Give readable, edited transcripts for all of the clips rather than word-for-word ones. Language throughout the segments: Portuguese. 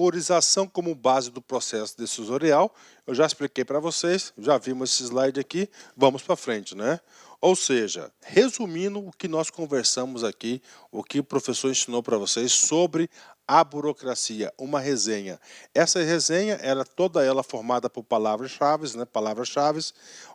arborização como base do processo decisorial. Eu já expliquei para vocês, já vimos esse slide aqui, vamos para frente, né? Ou seja, resumindo o que nós conversamos aqui, o que o professor ensinou para vocês sobre a burocracia, uma resenha. Essa resenha era toda ela formada por palavras-chave, né? Palavras-chave,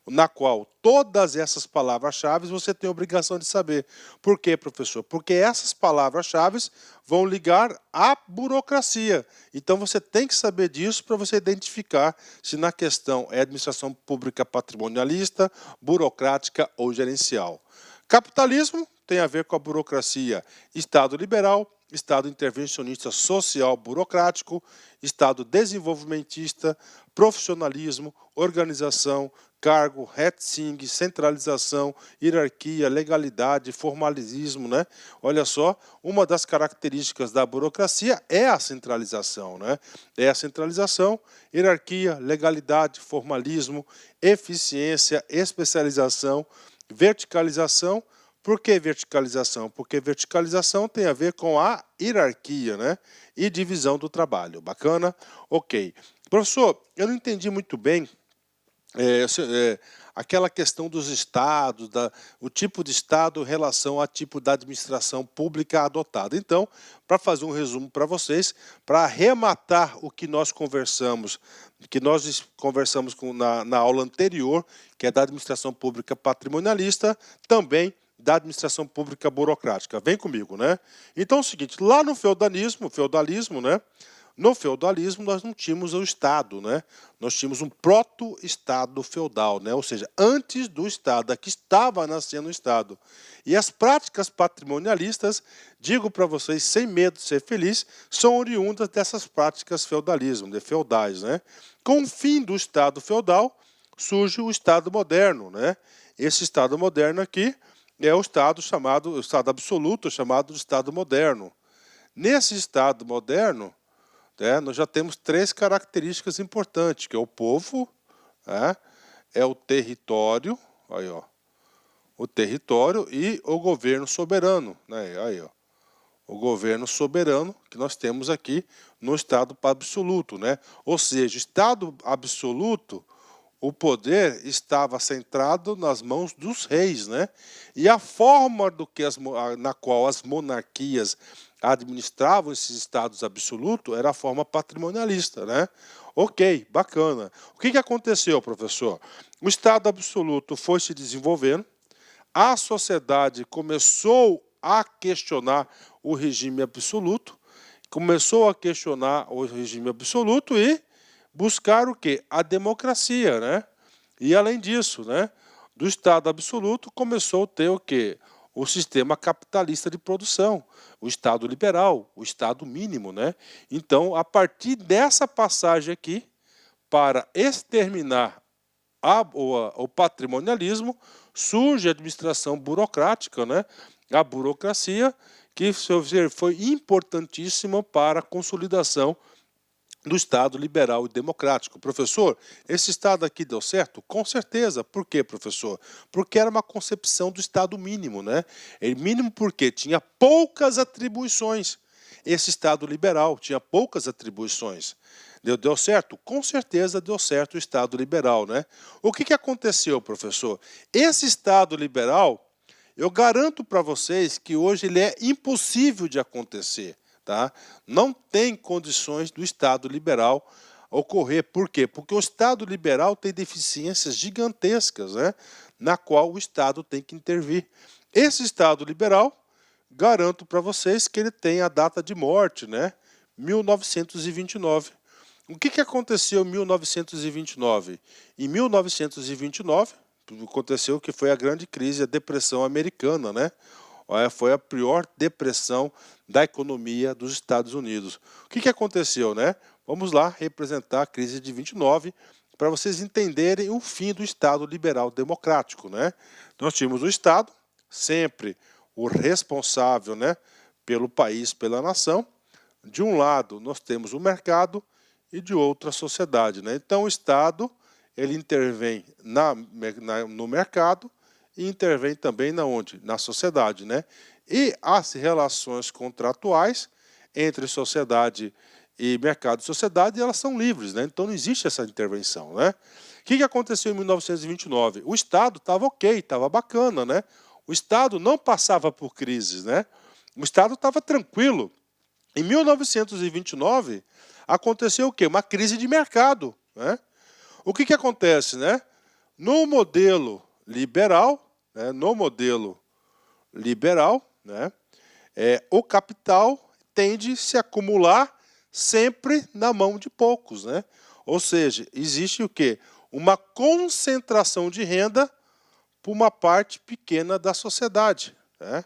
na qual todas essas palavras-chave você tem a obrigação de saber. Por quê, professor? Porque essas palavras-chave vão ligar à burocracia. Então você tem que saber disso para você identificar se na questão é administração pública patrimonialista, burocrática ou gerencial. Capitalismo tem a ver com a burocracia. Estado liberal, Estado intervencionista social burocrático, Estado desenvolvimentista, profissionalismo, organização, cargo, Hetzing, centralização, hierarquia, legalidade, formalismo, né? Olha só, uma das características da burocracia é a centralização, né? É a centralização, hierarquia, legalidade, formalismo, eficiência, especialização, verticalização. Por que verticalização? Porque verticalização tem a ver com a hierarquia, né? E divisão do trabalho. Bacana? Ok. Professor, eu não entendi muito bem aquela questão dos estados, o tipo de estado em relação ao tipo da administração pública adotada. Então, para fazer um resumo para vocês, para arrematar o que nós conversamos, na aula anterior, que é da administração pública patrimonialista, também da administração pública burocrática. Vem comigo, né? Então é o seguinte, lá no feudalismo, né? No feudalismo nós não tínhamos o Estado, né? Nós tínhamos um proto-Estado feudal, né? Ou seja, antes do Estado, aqui estava nascendo o Estado. E as práticas patrimonialistas, digo para vocês, sem medo de ser feliz, são oriundas dessas práticas feudais, né? Com o fim do Estado feudal, surge o Estado moderno, né? Esse Estado moderno aqui é o Estado absoluto, chamado de Estado moderno. Nesse Estado moderno, nós já temos três características importantes, que é o povo, é o território, aí, ó, o território e o governo soberano, né? Aí, ó, o governo soberano que nós temos aqui no Estado absoluto, né? Ou seja, Estado absoluto, o poder estava centrado nas mãos dos reis, né? E a forma na qual as monarquias administravam esses estados absolutos era a forma patrimonialista, né? Ok, bacana. O que aconteceu, professor? O Estado absoluto foi se desenvolvendo, a sociedade começou a questionar o regime absoluto, e buscar o quê? A democracia, né? E além disso, né, do Estado absoluto começou a ter o quê? O sistema capitalista de produção, o Estado liberal, o Estado mínimo, né? Então, a partir dessa passagem aqui, para exterminar o patrimonialismo, surge a administração burocrática, né? A burocracia, que foi importantíssima para a consolidação do Estado liberal e democrático. Professor, esse Estado aqui deu certo? Com certeza. Por quê, professor? Porque era uma concepção do Estado mínimo, né? Mínimo porque tinha poucas atribuições. Esse Estado liberal tinha poucas atribuições. Deu certo? Com certeza deu certo o Estado liberal, né? O que aconteceu, professor? Esse Estado liberal, eu garanto para vocês que hoje ele é impossível de acontecer. Tá? Não tem condições do Estado liberal ocorrer. Por quê? Porque o Estado liberal tem deficiências gigantescas, né? Na qual o Estado tem que intervir. Esse Estado liberal, garanto para vocês que ele tem a data de morte, né? 1929. O que aconteceu em 1929? Em 1929, aconteceu que foi a grande crise, a depressão americana, né? Foi a pior depressão da economia dos Estados Unidos. O que aconteceu, né? Vamos lá representar a crise de 29 para vocês entenderem o fim do Estado liberal democrático, né? Nós tínhamos o Estado, sempre o responsável, né, pelo país, pela nação. De um lado, nós temos o mercado e de outro a sociedade, né? Então, o Estado ele intervém no mercado e intervém também na sociedade, né? E as relações contratuais entre sociedade e mercado e sociedade, elas são livres, né? Então não existe essa intervenção, né? O que aconteceu em 1929? O Estado estava ok, estava bacana, né? O Estado não passava por crises, né? O Estado estava tranquilo. Em 1929, aconteceu o quê? Uma crise de mercado, né? O que acontece, né? No modelo liberal, né? Né? O capital tende a se acumular sempre na mão de poucos, né? Ou seja, existe o quê? Uma concentração de renda por uma parte pequena da sociedade, né?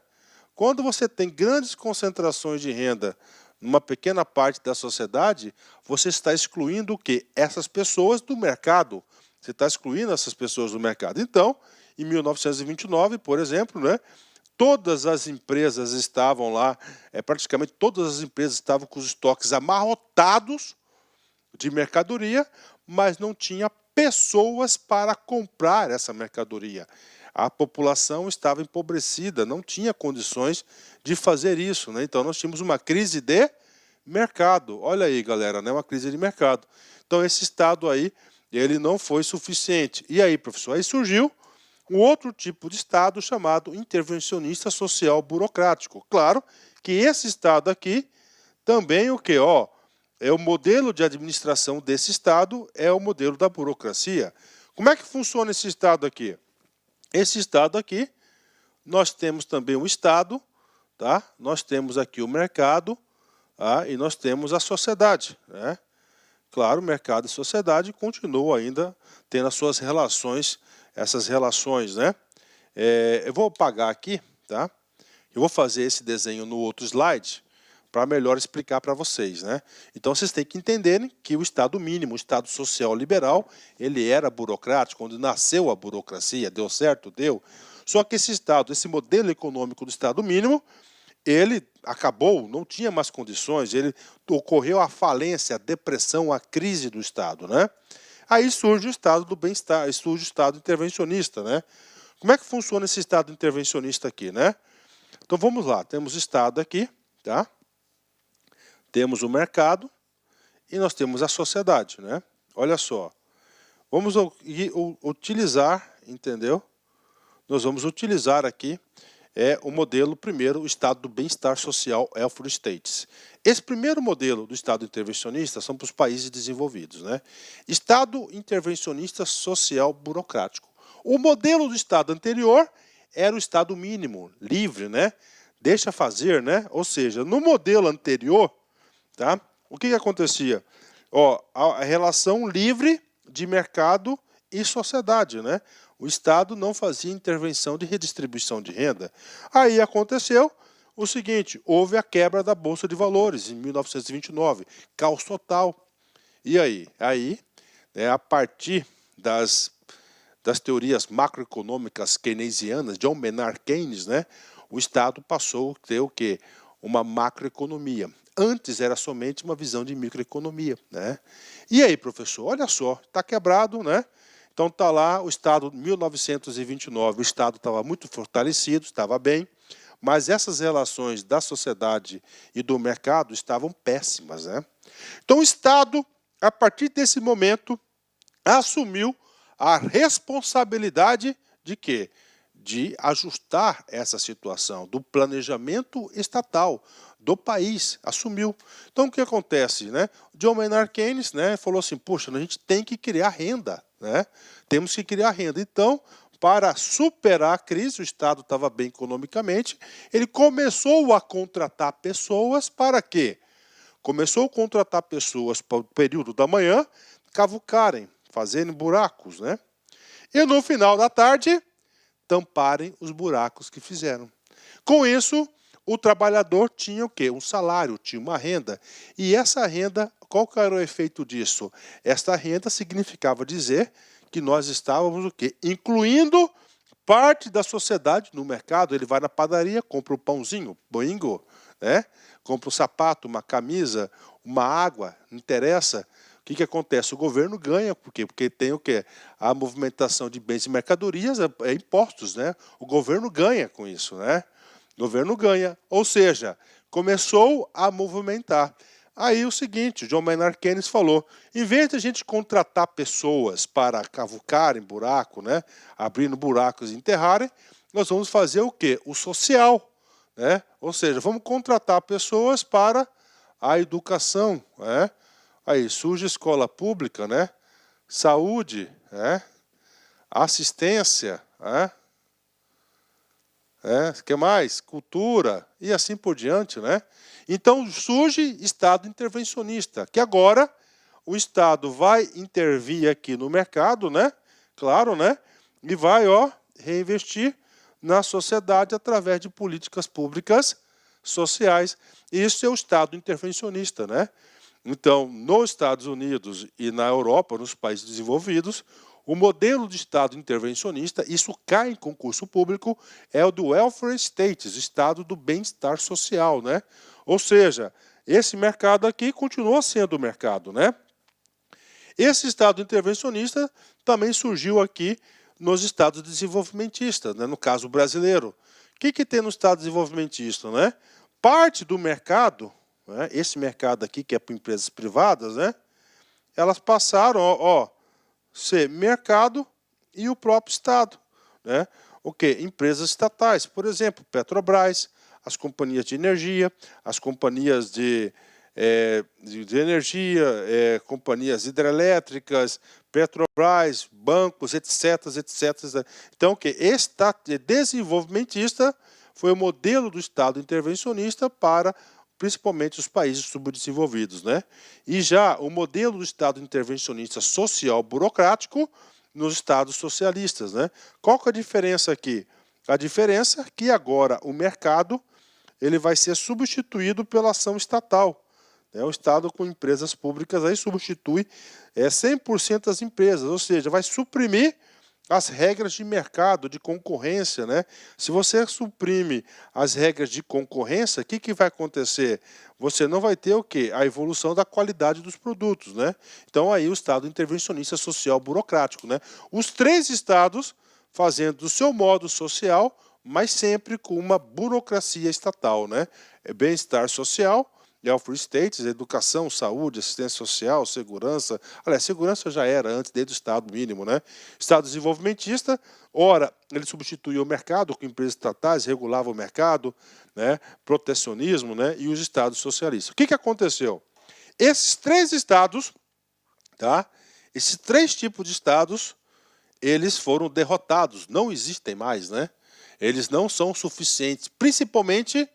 Quando você tem grandes concentrações de renda numa pequena parte da sociedade, você está excluindo o quê? Essas pessoas do mercado. Você está excluindo essas pessoas do mercado. Então, em 1929, por exemplo, né, todas as empresas estavam lá, praticamente todas as empresas estavam com os estoques amarrotados de mercadoria, mas não tinha pessoas para comprar essa mercadoria. A população estava empobrecida, não tinha condições de fazer isso, né? Então nós tínhamos uma crise de mercado. Olha aí, galera, né? Uma crise de mercado. Então esse Estado aí, ele não foi suficiente. E aí, professor, aí surgiu um outro tipo de Estado chamado intervencionista social burocrático. Claro que esse Estado aqui também o que? É o modelo de administração desse Estado, é o modelo da burocracia. Como é que funciona esse Estado aqui? Esse Estado aqui, nós temos também o Estado, tá? Nós temos aqui o mercado, tá? E nós temos a sociedade, né? Claro, mercado e sociedade continuam ainda tendo as suas relações, essas relações, né? Eu vou apagar aqui, tá? Eu vou fazer esse desenho no outro slide para melhor explicar para vocês, né? Então vocês têm que entenderem que o Estado mínimo, o Estado social liberal, ele era burocrático, quando nasceu a burocracia, deu certo? Deu. Só que esse Estado, esse modelo econômico do Estado mínimo, ele acabou, não tinha mais condições, ele ocorreu a falência, a depressão, a crise do Estado, né? Aí surge o Estado do bem-estar, surge o Estado intervencionista, né? Como é que funciona esse Estado intervencionista aqui, né? Então vamos lá, temos o Estado aqui, tá? Temos o mercado e nós temos a sociedade, né? Olha só, vamos utilizar, entendeu? Nós vamos utilizar aqui o modelo, primeiro, o Estado do Bem-Estar Social, Welfare States. Esse primeiro modelo do Estado intervencionista são para os países desenvolvidos, né? Estado intervencionista social burocrático. O modelo do Estado anterior era o Estado mínimo, livre, né? Deixa fazer, né? Ou seja, no modelo anterior, tá? O que acontecia? A relação livre de mercado e sociedade, né? O Estado não fazia intervenção de redistribuição de renda. Aí aconteceu o seguinte, houve a quebra da Bolsa de Valores em 1929, caos total. E aí? Aí, a partir das teorias macroeconômicas keynesianas, John Maynard Keynes, né? O Estado passou a ter o quê? Uma macroeconomia. Antes era somente uma visão de microeconomia, né? E aí, professor, olha só, está quebrado, né? Então está lá o Estado, 1929, o Estado estava muito fortalecido, estava bem, mas essas relações da sociedade e do mercado estavam péssimas, né? Então o Estado, a partir desse momento, assumiu a responsabilidade de quê? De ajustar essa situação, do planejamento estatal, do país, assumiu. Então, o que acontece? Né? John Maynard Keynes, né, falou assim, poxa, a gente tem que criar renda, né? Temos que criar renda. Então, para superar a crise, o Estado estava bem economicamente, ele começou a contratar pessoas para quê? Começou a contratar pessoas para o período da manhã cavucarem, fazendo buracos, né? E no final da tarde, tamparem os buracos que fizeram. Com isso, o trabalhador tinha o quê? Um salário, tinha uma renda. E essa renda, qual que era o efeito disso? Esta renda significava dizer que nós estávamos o quê? Incluindo parte da sociedade no mercado. Ele vai na padaria, compra um pãozinho, boingo, né? Compra um sapato, uma camisa, uma água, não interessa. O que acontece? O governo ganha, por quê? Porque tem o quê? A movimentação de bens e mercadorias, impostos, né? O governo ganha com isso, né? O governo ganha, ou seja, começou a movimentar. Aí o seguinte, o John Maynard Keynes falou, em vez de a gente contratar pessoas para cavucarem buraco, né, abrindo buracos e enterrarem, nós vamos fazer o quê? O social, né? Ou seja, vamos contratar pessoas para a educação, né? Aí surge escola pública, né? Saúde, né? Assistência, né? Que mais? Cultura e assim por diante, né? Então surge Estado intervencionista, que agora o Estado vai intervir aqui no mercado, né? Claro, né? E vai, ó, reinvestir na sociedade através de políticas públicas sociais. Isso é o Estado intervencionista, né? Então, nos Estados Unidos e na Europa, nos países desenvolvidos, o modelo de Estado intervencionista, isso cai em concurso público, é o do welfare states, o Estado do bem-estar social, né? Ou seja, esse mercado aqui continua sendo o mercado, né? Esse Estado intervencionista também surgiu aqui nos Estados desenvolvimentistas, né? No caso brasileiro. O que tem no Estado desenvolvimentista, né? Parte do mercado, né? Esse mercado aqui, que é para empresas privadas, né? Elas passaram, ó, ser mercado e o próprio Estado, né? O quê? Empresas estatais, por exemplo, Petrobras, as companhias de energia, as companhias de energia, companhias hidrelétricas, Petrobras, bancos, etc, etc. Então, o que? Desenvolvimentista foi o modelo do Estado intervencionista para principalmente os países subdesenvolvidos, né? E já o modelo do Estado intervencionista social burocrático nos Estados socialistas, né? Qual que é a diferença aqui? A diferença é que agora o mercado ele vai ser substituído pela ação estatal. O Estado com empresas públicas aí substitui 100% das empresas, ou seja, vai suprimir as regras de mercado, de concorrência, né? Se você suprime as regras de concorrência, o que vai acontecer? Você não vai ter o quê? A evolução da qualidade dos produtos, né? Então aí o Estado intervencionista social burocrático, né? Os três estados fazendo do seu modo social, mas sempre com uma burocracia estatal, né? Bem-estar social, welfare states, educação, saúde, assistência social, segurança. Aliás, segurança já era antes, desde o Estado mínimo, né? Estado desenvolvimentista, ora, ele substituía o mercado com empresas estatais, regulava o mercado, né? Protecionismo, né? E os estados socialistas. O que aconteceu? Esses três estados, tá? Esses três tipos de estados, eles foram derrotados, não existem mais, né? Eles não são suficientes, principalmente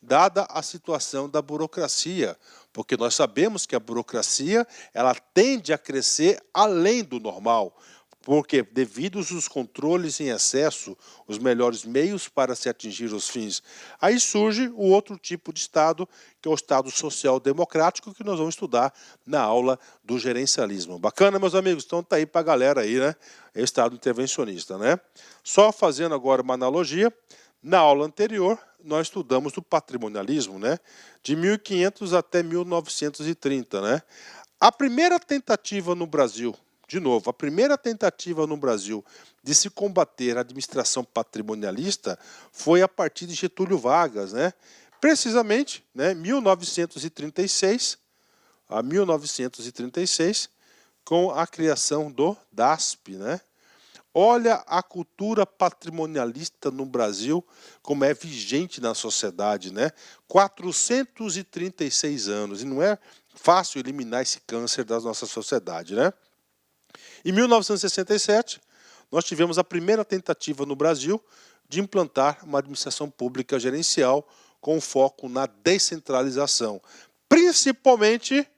dada a situação da burocracia, porque nós sabemos que a burocracia ela tende a crescer além do normal, porque devido aos controles em excesso, os melhores meios para se atingir os fins. Aí surge o outro tipo de Estado, que é o Estado social democrático, que nós vamos estudar na aula do gerencialismo. Bacana, meus amigos? Então tá aí para a galera aí, né? É o Estado intervencionista, né? Só fazendo agora uma analogia, na aula anterior, nós estudamos o patrimonialismo, né? De 1500 até 1930, né? A primeira tentativa no Brasil, de novo, a primeira tentativa no Brasil de se combater a administração patrimonialista foi a partir de Getúlio Vargas, né? Precisamente, né, 1936 a 1936, com a criação do DASP, né? Olha a cultura patrimonialista no Brasil, como é vigente na sociedade, né? 436 anos, e não é fácil eliminar esse câncer da nossa sociedade, né? Em 1967, nós tivemos a primeira tentativa no Brasil de implantar uma administração pública gerencial com foco na descentralização, principalmente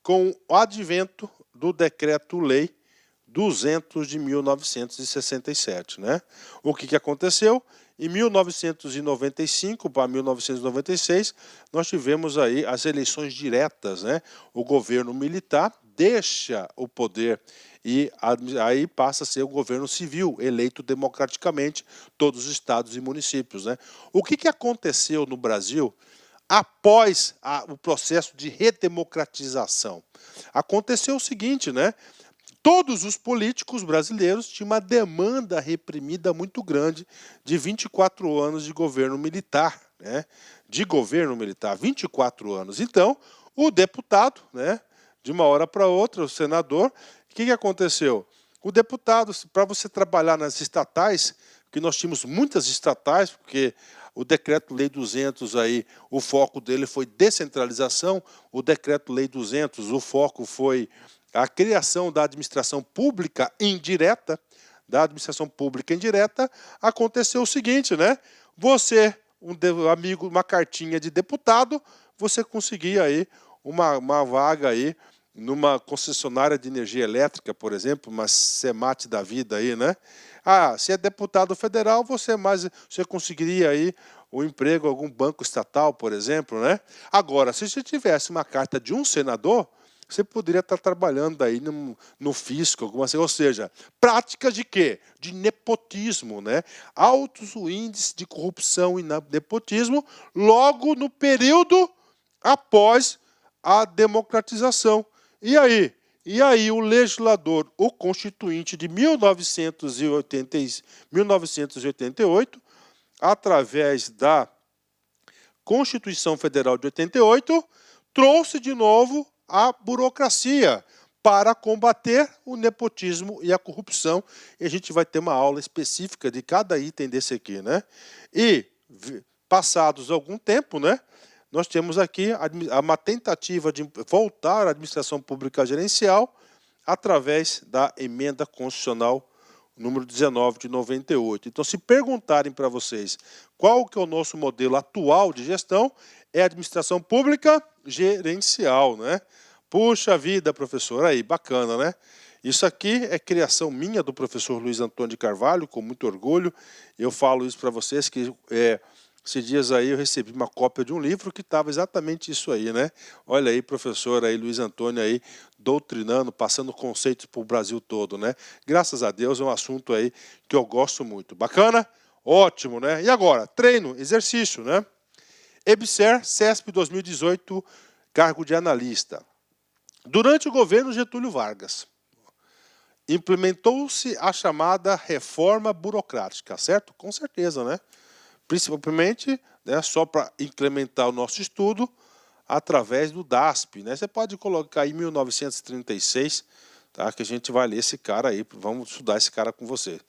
com o advento do Decreto-Lei 200 de 1967, né? O que aconteceu? Em 1995 para 1996, nós tivemos aí as eleições diretas, né? O governo militar deixa o poder e aí passa a ser o governo civil, eleito democraticamente, todos os estados e municípios, né? O que aconteceu no Brasil após o processo de redemocratização? Aconteceu o seguinte, né? Todos os políticos brasileiros tinham uma demanda reprimida muito grande de 24 anos de governo militar, né? De governo militar, 24 anos. Então, O deputado, né, de uma hora para outra, o senador, o que aconteceu? O deputado, para você trabalhar nas estatais, que nós tínhamos muitas estatais, porque o Decreto-Lei 200, aí, o foco dele foi descentralização, o Decreto-Lei 200, o foco foi a criação da administração pública indireta, aconteceu o seguinte, né? Você, amigo, uma cartinha de deputado, você conseguia aí uma vaga aí numa concessionária de energia elétrica, por exemplo, uma SEMAT da vida aí, né? Ah, se é deputado federal, você conseguiria aí o emprego em algum banco estatal, por exemplo, né? Agora, se você tivesse uma carta de um senador, você poderia estar trabalhando aí no fisco, alguma coisa, ou seja, práticas de quê? De nepotismo, né? Altos índices de corrupção e nepotismo logo no período após a democratização. E aí? E aí o legislador, o constituinte de 1988, através da Constituição Federal de 88, trouxe de novo a burocracia para combater o nepotismo e a corrupção. E a gente vai ter uma aula específica de cada item desse aqui, né? E, passados algum tempo, né, nós temos aqui uma tentativa de voltar à administração pública gerencial através da emenda constitucional número 19 de 98. Então, se perguntarem para vocês qual que é o nosso modelo atual de gestão, é a administração pública gerencial, né? Puxa vida, professor, aí, bacana, né? Isso aqui é criação minha do professor Luiz Antônio de Carvalho, com muito orgulho. Eu falo isso para vocês, que esses dias aí eu recebi uma cópia de um livro que estava exatamente isso aí, né? Olha aí, professor aí, Luiz Antônio aí, doutrinando, passando conceitos para o Brasil todo, né? Graças a Deus é um assunto aí que eu gosto muito. Bacana? Ótimo, né? E agora, treino, exercício, né? EBSER, CESP 2018, cargo de analista. Durante o governo Getúlio Vargas, implementou-se a chamada reforma burocrática, certo? Com certeza, né? Principalmente, né, só para incrementar o nosso estudo, através do DASP, né? Você pode colocar aí 1936, tá? Que a gente vai ler esse cara aí, vamos estudar esse cara com você.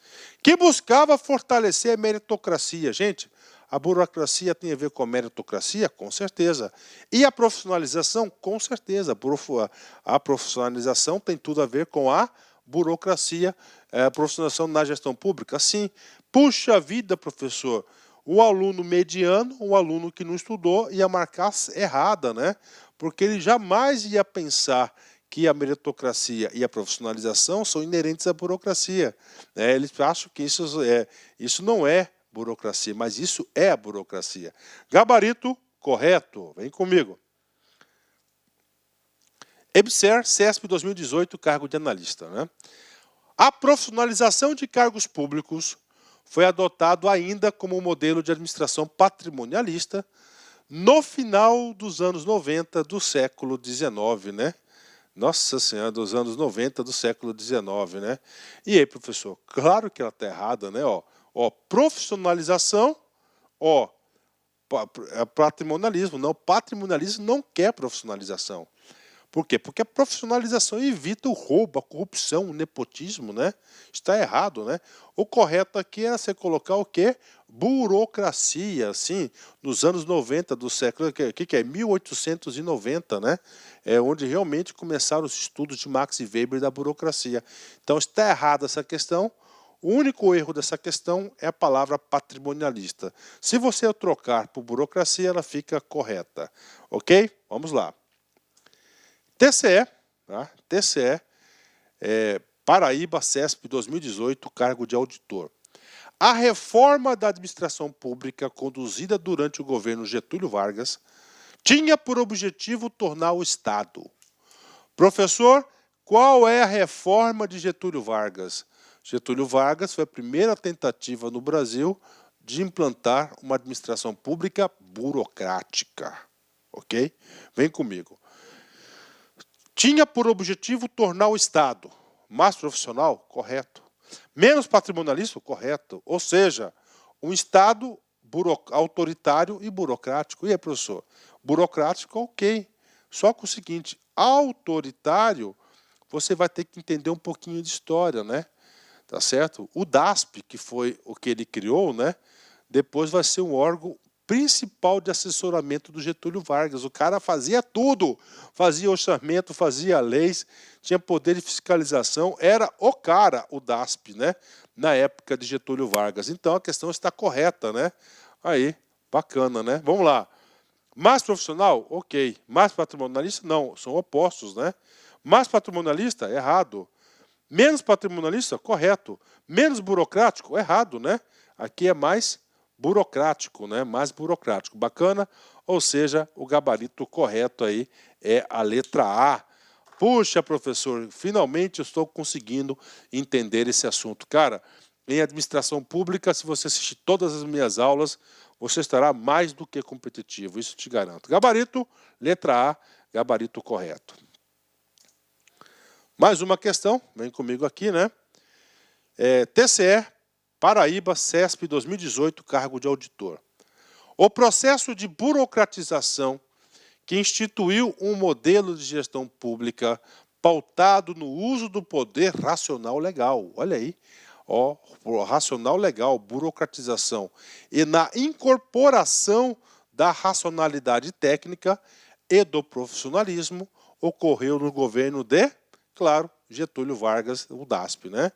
Que buscava fortalecer a meritocracia. Gente, a burocracia tem a ver com a meritocracia? Com certeza. E a profissionalização? Com certeza. A profissionalização tem tudo a ver com a burocracia, a profissionalização na gestão pública? Sim. Puxa vida, professor, o aluno mediano, o aluno que não estudou, ia marcar errada, né? Porque ele jamais ia pensar que a meritocracia e a profissionalização são inerentes à burocracia. Eles acham que isso não é burocracia, mas isso é a burocracia. Gabarito correto, vem comigo. EBSER, CESP 2018, cargo de analista, né? A profissionalização de cargos públicos foi adotado ainda como modelo de administração patrimonialista no final dos anos 90 do século XIX, né? Nossa Senhora, dos anos 90 do século XIX, né? E aí, professor? Claro que ela está errada, né? Profissionalização, patrimonialismo. Não, patrimonialismo não quer profissionalização. Por quê? Porque a profissionalização evita o roubo, a corrupção, o nepotismo, né? Está errado, né? O correto aqui era você colocar o quê? Burocracia, assim, nos anos 90 do século, que é 1890, né? É onde realmente começaram os estudos de Max Weber da burocracia. Então está errada essa questão. O único erro dessa questão é a palavra patrimonialista. Se você trocar por burocracia, ela fica correta. Ok? Vamos lá. TCE, tá? TCE, Paraíba, CESP 2018, cargo de auditor. A reforma da administração pública conduzida durante o governo Getúlio Vargas tinha por objetivo tornar o Estado. Professor, qual é a reforma de Getúlio Vargas? Getúlio Vargas foi a primeira tentativa no Brasil de implantar uma administração pública burocrática. Ok? Vem comigo. Tinha por objetivo tornar o Estado mais profissional? Correto. Menos patrimonialista? Correto. Ou seja, um Estado autoritário e burocrático. E aí, professor? Burocrático, ok. Só que o seguinte, autoritário, você vai ter que entender um pouquinho de história, né? Tá certo? O DASP, que foi o que ele criou, né? Depois vai ser um órgão principal de assessoramento do Getúlio Vargas. O cara fazia tudo, fazia orçamento, fazia leis, tinha poder de fiscalização, era o cara, o DASP, né? Na época de Getúlio Vargas. Então a questão está correta, né? Aí, bacana, né? Vamos lá. Mais profissional? Ok. Mais patrimonialista? Não, são opostos, né? Mais patrimonialista? Errado. Menos patrimonialista? Correto. Menos burocrático? Errado, né? Aqui é mais burocrático, né? Mais burocrático. Bacana? Ou seja, o gabarito correto aí é a letra A. Puxa, professor, finalmente eu estou conseguindo entender esse assunto. Cara, em administração pública, se você assistir todas as minhas aulas, você estará mais do que competitivo, isso te garanto. Gabarito, letra A, gabarito correto. Mais uma questão, vem comigo aqui, né? TCE, Paraíba, CESP 2018, cargo de auditor. O processo de burocratização que instituiu um modelo de gestão pública pautado no uso do poder racional legal. Olha aí, ó, racional legal, burocratização. E na incorporação da racionalidade técnica e do profissionalismo ocorreu no governo de, claro, Getúlio Vargas, o DASP, né?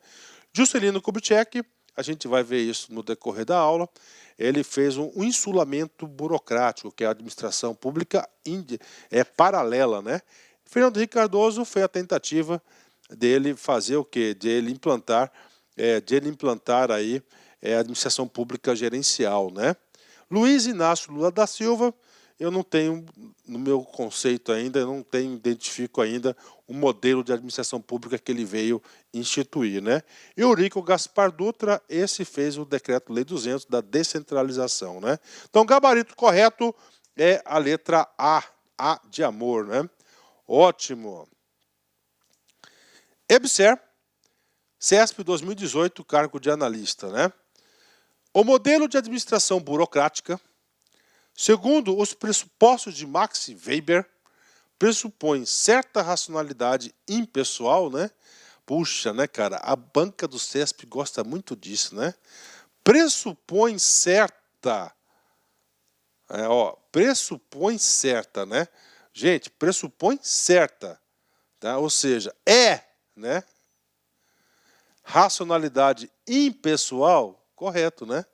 Juscelino Kubitschek, a gente vai ver isso no decorrer da aula, ele fez um insulamento burocrático, que é a administração pública paralela, né? Fernando Henrique Cardoso foi a tentativa dele fazer o quê? De ele implantar aí a administração pública gerencial, né? Luiz Inácio Lula da Silva, eu não tenho, no meu conceito ainda, eu não identifico ainda o modelo de administração pública que ele veio instituir, né? Eurico Gaspar Dutra, esse fez o Decreto-Lei 200 da descentralização, né? Então, gabarito correto é a letra A de amor, né? Ótimo. EBSER, CESP 2018, cargo de analista, né? O modelo de administração burocrática, segundo os pressupostos de Max Weber, pressupõe certa racionalidade impessoal, né? Puxa, né, cara? A banca do CESP gosta muito disso, né? Pressupõe certa. Pressupõe certa, né? Gente, pressupõe certa. Tá? Ou seja, né? Racionalidade impessoal, correto, né?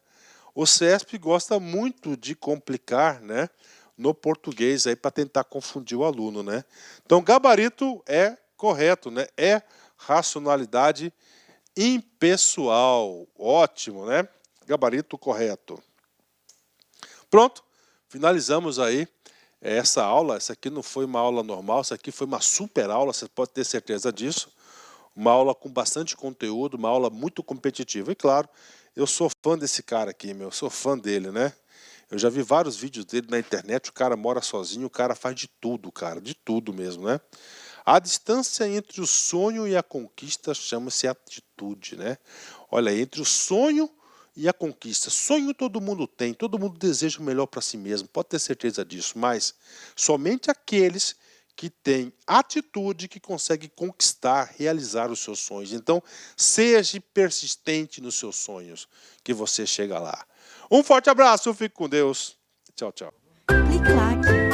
O CESP gosta muito de complicar, né? No português aí para tentar confundir o aluno, né? Então, gabarito é correto, né? É racionalidade impessoal. Ótimo, né? Gabarito correto. Pronto, finalizamos aí essa aula. Essa aqui não foi uma aula normal, essa aqui foi uma super aula, você pode ter certeza disso. Uma aula com bastante conteúdo, uma aula muito competitiva. E claro, eu sou fã desse cara aqui, eu sou fã dele, né? Eu já vi vários vídeos dele na internet, o cara mora sozinho, o cara faz de tudo, cara, de tudo mesmo, né? A distância entre o sonho e a conquista chama-se atitude, né? Olha, entre o sonho e a conquista. Sonho todo mundo tem, todo mundo deseja o melhor para si mesmo, pode ter certeza disso, mas somente aqueles que têm atitude que conseguem conquistar, realizar os seus sonhos. Então, seja persistente nos seus sonhos, que você chega lá. Um forte abraço, fique com Deus. Tchau, tchau. Clique like.